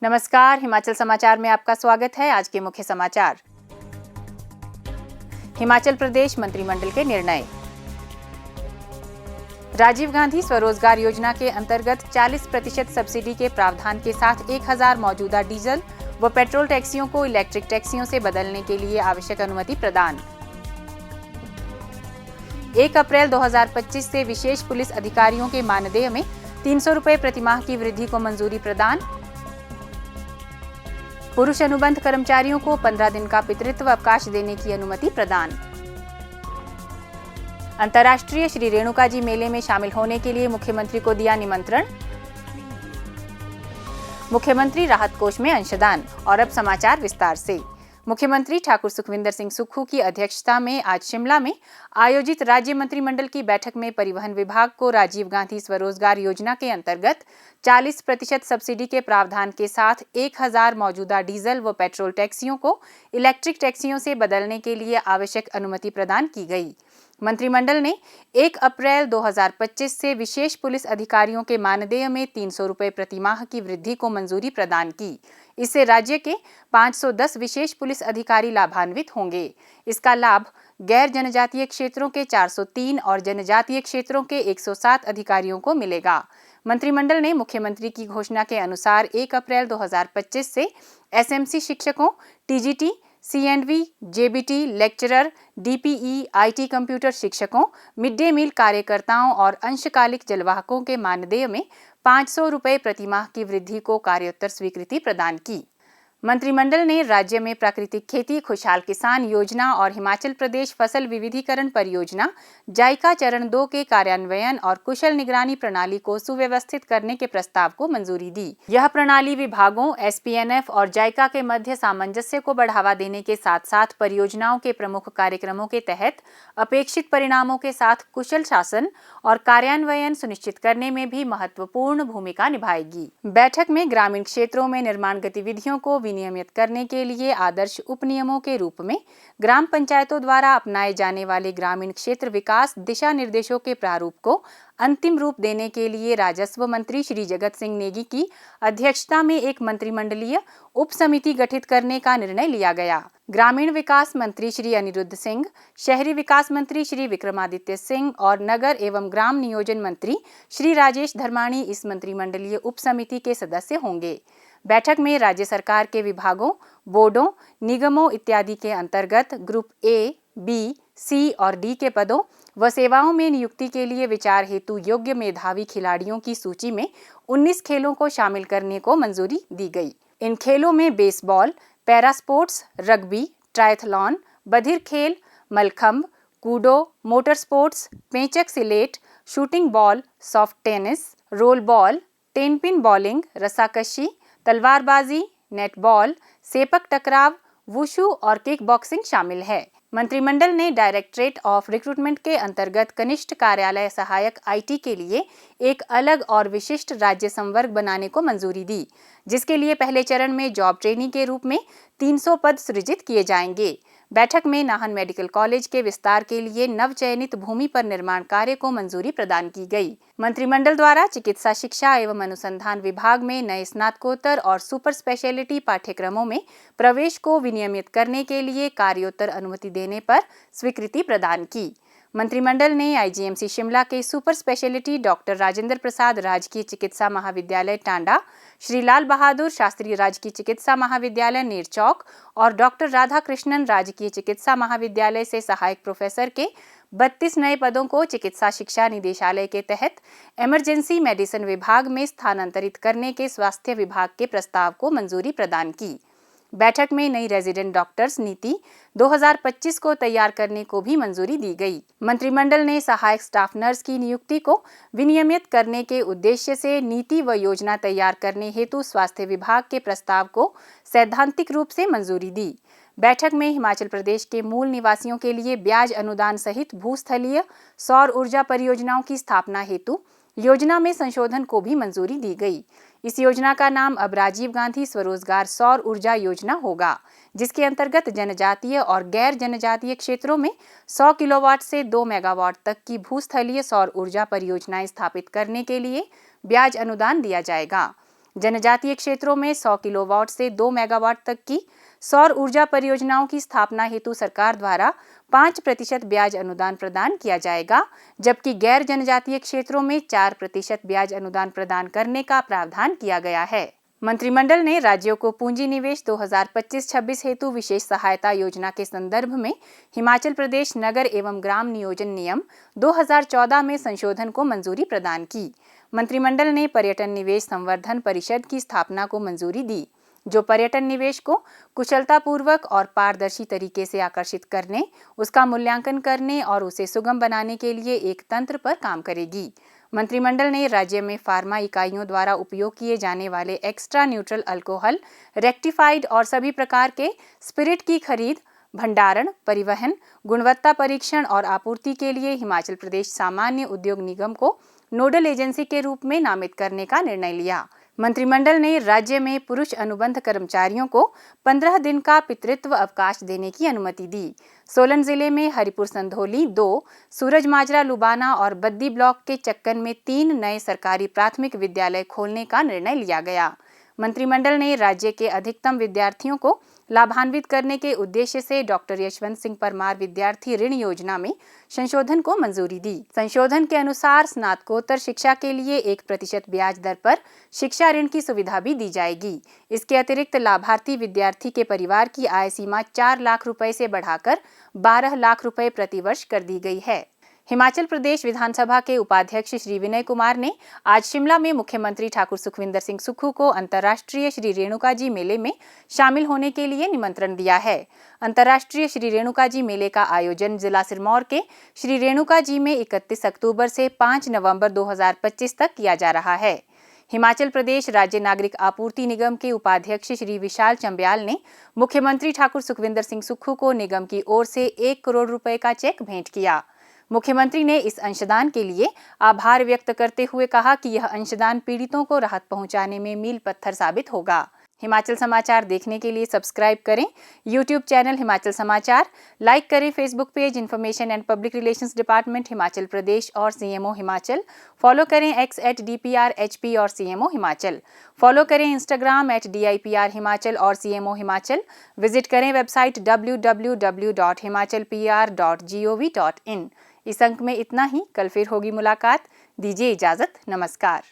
नमस्कार, हिमाचल समाचार में आपका स्वागत है। आज के मुख्य समाचार। हिमाचल प्रदेश मंत्रिमंडल के निर्णय। राजीव गांधी स्वरोजगार योजना के अंतर्गत 40% सब्सिडी के प्रावधान के साथ 1000 मौजूदा डीजल व पेट्रोल टैक्सियों को इलेक्ट्रिक टैक्सियों से बदलने के लिए आवश्यक अनुमति प्रदान। 1 अप्रैल 2025 से विशेष पुलिस अधिकारियों के मानदेय में 300 रुपये प्रतिमाह की वृद्धि को मंजूरी प्रदान। पुरुष अनुबंध कर्मचारियों को 15 दिन का पितृत्व अवकाश देने की अनुमति प्रदान। अंतर्राष्ट्रीय श्री रेणुका जी मेले में शामिल होने के लिए मुख्यमंत्री को दिया निमंत्रण। मुख्यमंत्री राहत कोष में अंशदान। और अब समाचार विस्तार से। मुख्यमंत्री ठाकुर सुखविंदर सिंह सुक्खू की अध्यक्षता में आज शिमला में आयोजित राज्य मंत्रिमंडल की बैठक में परिवहन विभाग को राजीव गांधी स्वरोजगार योजना के अंतर्गत 40% सब्सिडी के प्रावधान के साथ 1000 मौजूदा डीजल व पेट्रोल टैक्सियों को इलेक्ट्रिक टैक्सियों से बदलने के लिए आवश्यक अनुमति प्रदान की गई। मंत्रिमंडल ने 1 अप्रैल 2025 से विशेष पुलिस अधिकारियों के मानदेय में 300 रुपये प्रतिमाह की वृद्धि को मंजूरी प्रदान की। इससे राज्य के 510 विशेष पुलिस अधिकारी लाभान्वित होंगे। इसका लाभ गैर जनजातीय क्षेत्रों के 403 और जनजातीय क्षेत्रों के 107 अधिकारियों को मिलेगा। मंत्रिमंडल ने मुख्यमंत्री की घोषणा के अनुसार 1 अप्रैल 2025 से एसएमसी शिक्षकों, TGT, C and V, JBT, lecturer, DPE, IT computer शिक्षकों, मिड डे मील कार्यकर्ताओं और अंशकालिक जलवाहकों के मानदेय में 500 रुपये प्रतिमाह की वृद्धि को कार्योत्तर स्वीकृति प्रदान की। मंत्रिमंडल ने राज्य में प्राकृतिक खेती खुशहाल किसान योजना और हिमाचल प्रदेश फसल विविधीकरण परियोजना जायका चरण 2 के कार्यान्वयन और कुशल निगरानी प्रणाली को सुव्यवस्थित करने के प्रस्ताव को मंजूरी दी। यह प्रणाली विभागों, एसपीएनएफ और जायका के मध्य सामंजस्य को बढ़ावा देने के साथ साथ परियोजनाओं के प्रमुख कार्यक्रमों के तहत अपेक्षित परिणामों के साथ कुशल शासन और कार्यान्वयन सुनिश्चित करने में भी महत्वपूर्ण भूमिका निभाएगी। बैठक में ग्रामीण क्षेत्रों में निर्माण गतिविधियों को नियमित करने के लिए आदर्श उपनियमों के रूप में ग्राम पंचायतों द्वारा अपनाए जाने वाले ग्रामीण क्षेत्र विकास दिशा निर्देशों के प्रारूप को अंतिम रूप देने के लिए राजस्व मंत्री श्री जगत सिंह नेगी की अध्यक्षता में एक मंत्रिमंडलीय उप समिति गठित करने का निर्णय लिया गया। ग्रामीण विकास मंत्री श्री अनिरुद्ध सिंह, शहरी विकास मंत्री श्री विक्रमादित्य सिंह और नगर एवं ग्राम नियोजन मंत्री श्री राजेश धर्माणी इस मंत्रिमंडलीय उप समिति के सदस्य होंगे। बैठक में राज्य सरकार के विभागों, बोर्डों, निगमों इत्यादि के अंतर्गत ग्रुप ए, बी, सी और डी के पदों व सेवाओं में नियुक्ति के लिए विचार हेतु योग्य मेधावी खिलाड़ियों की सूची में 19 खेलों को शामिल करने को मंजूरी दी गई। इन खेलों में baseball, para sports, rugby, triathlon, बधिर खेल, mallakhamb, kudo, motor sports, pencak silat, shooting ball, soft tennis, roll ball, ten pin bowling, रस्साकशी, तलवारबाजी, नेटबॉल, सेपक टकराव, वुशु और किक बॉक्सिंग शामिल है। मंत्रिमंडल ने डायरेक्टरेट ऑफ रिक्रूटमेंट के अंतर्गत कनिष्ठ कार्यालय सहायक आईटी के लिए एक अलग और विशिष्ट राज्य संवर्ग बनाने को मंजूरी दी, जिसके लिए पहले चरण में जॉब ट्रेनी के रूप में 300 पद सृजित किए जाएंगे। बैठक में नाहन मेडिकल कॉलेज के विस्तार के लिए नवचयनित भूमि पर निर्माण कार्य को मंजूरी प्रदान की गई। मंत्रिमंडल द्वारा चिकित्सा शिक्षा एवं अनुसंधान विभाग में नए स्नातकोत्तर और सुपर स्पेशलिटी पाठ्यक्रमों में प्रवेश को विनियमित करने के लिए कार्योत्तर अनुमति देने पर स्वीकृति प्रदान की। मंत्रिमंडल ने आईजीएमसी शिमला के super speciality doctor Rajendra Prasad राजकीय चिकित्सा महाविद्यालय टांडा, श्री लाल बहादुर शास्त्री राजकीय चिकित्सा महाविद्यालय नेरचौक और डॉक्टर राधा कृष्णन राजकीय चिकित्सा महाविद्यालय से सहायक प्रोफेसर के 32 नए पदों को चिकित्सा शिक्षा निदेशालय के तहत इमरजेंसी मेडिसिन विभाग में स्थानांतरित करने के स्वास्थ्य विभाग के प्रस्ताव को मंजूरी प्रदान की। बैठक में नई रेजिडेंट डॉक्टर्स नीति 2025 को तैयार करने को भी मंजूरी दी गई। मंत्रिमंडल ने सहायक स्टाफ नर्स की नियुक्ति को विनियमित करने के उद्देश्य से नीति व योजना तैयार करने हेतु स्वास्थ्य विभाग के प्रस्ताव को सैद्धांतिक रूप से मंजूरी दी। बैठक में हिमाचल प्रदेश के मूल निवासियों के लिए ब्याज अनुदान सहित भूस्थलीय सौर ऊर्जा परियोजनाओं की स्थापना हेतु योजना में संशोधन को भी मंजूरी दी गई। इस योजना का नाम अब राजीव गांधी स्वरोजगार सौर ऊर्जा योजना होगा, जिसके अंतर्गत जनजातीय और गैर जनजातीय क्षेत्रों में 100 किलोवाट से 2 मेगावाट तक की भूस्थलीय सौर ऊर्जा परियोजनाएं स्थापित करने के लिए ब्याज अनुदान दिया जाएगा। जनजातीय क्षेत्रों में 100 किलोवाट से 2 मेगावाट तक की सौर ऊर्जा परियोजनाओं की स्थापना हेतु सरकार द्वारा 5% ब्याज अनुदान प्रदान किया जाएगा, जबकि गैर जनजातीय क्षेत्रों में 4% ब्याज अनुदान प्रदान करने का प्रावधान किया गया है। मंत्रिमंडल ने राज्यों को पूंजी निवेश 2025-26 हेतु विशेष सहायता योजना के संदर्भ में हिमाचल प्रदेश नगर एवं ग्राम नियोजन नियम 2014 में संशोधन को मंजूरी प्रदान की। मंत्रिमंडल ने पर्यटन निवेश संवर्धन परिषद की स्थापना को मंजूरी दी, जो पर्यटन निवेश को कुशलतापूर्वक और पारदर्शी तरीके से आकर्षित करने, उसका मूल्यांकन करने और उसे सुगम बनाने के लिए एक तंत्र पर काम करेगी। मंत्रिमंडल ने राज्य में फार्मा इकाइयों द्वारा उपयोग किए जाने वाले एक्स्ट्रा न्यूट्रल अल्कोहल, रेक्टिफाइड और सभी प्रकार के स्पिरिट की खरीद, भंडारण, परिवहन, गुणवत्ता परीक्षण और आपूर्ति के लिए हिमाचल प्रदेश सामान्य उद्योग निगम को नोडल एजेंसी के रूप में नामित करने का निर्णय लिया। मंत्रिमंडल ने राज्य में पुरुष अनुबंध कर्मचारियों को 15 दिन का पितृत्व अवकाश देने की अनुमति दी। सोलन जिले में हरिपुर संधोली 2, सूरज माजरा लुबाना और बद्दी ब्लॉक के चक्कन में 3 नए सरकारी प्राथमिक विद्यालय खोलने का निर्णय लिया गया। मंत्रिमंडल ने राज्य के अधिकतम विद्यार्थियों को लाभान्वित करने के उद्देश्य से डॉक्टर यशवंत सिंह परमार विद्यार्थी ऋण योजना में संशोधन को मंजूरी दी। संशोधन के अनुसार स्नातकोत्तर शिक्षा के लिए 1% ब्याज दर पर शिक्षा ऋण की सुविधा भी दी जाएगी। इसके अतिरिक्त लाभार्थी विद्यार्थी के परिवार की आय सीमा 4 लाख रुपए से बढ़ाकर 12 लाख रुपए प्रतिवर्ष कर दी गई है। हिमाचल प्रदेश विधानसभा के उपाध्यक्ष श्री विनय कुमार ने आज शिमला में मुख्यमंत्री ठाकुर सुखविंदर सिंह सुक्खू को अंतर्राष्ट्रीय श्री रेणुका जी मेले में शामिल होने के लिए निमंत्रण दिया है। अंतर्राष्ट्रीय श्री रेणुका जी मेले का आयोजन जिला सिरमौर के श्री रेणुका जी में 31 अक्टूबर से 5 नवंबर 2025 तक किया जा रहा है। हिमाचल प्रदेश राज्य नागरिक आपूर्ति निगम के उपाध्यक्ष श्री विशाल चंब्याल ने मुख्यमंत्री ठाकुर सुखविंदर सिंह सुक्खू को निगम की ओर से 1 करोड़ रुपए का चेक भेंट किया। मुख्यमंत्री ने इस अंशदान के लिए आभार व्यक्त करते हुए कहा कि यह अंशदान पीड़ितों को राहत पहुंचाने में मील पत्थर साबित होगा। हिमाचल समाचार देखने के लिए सब्सक्राइब करें YouTube चैनल हिमाचल समाचार, लाइक करें Facebook page information and public relations department Himachal Pradesh और CMO हिमाचल, फॉलो करें X @DPRHP और CMO हिमाचल, फॉलो करें Instagram @DIPR हिमाचल और CMO हिमाचल, विजिट करें वेबसाइट www.himachalpr.gov.in। इस अंक में इतना ही, कल फिर होगी मुलाकात। दीजिए इजाजत, नमस्कार।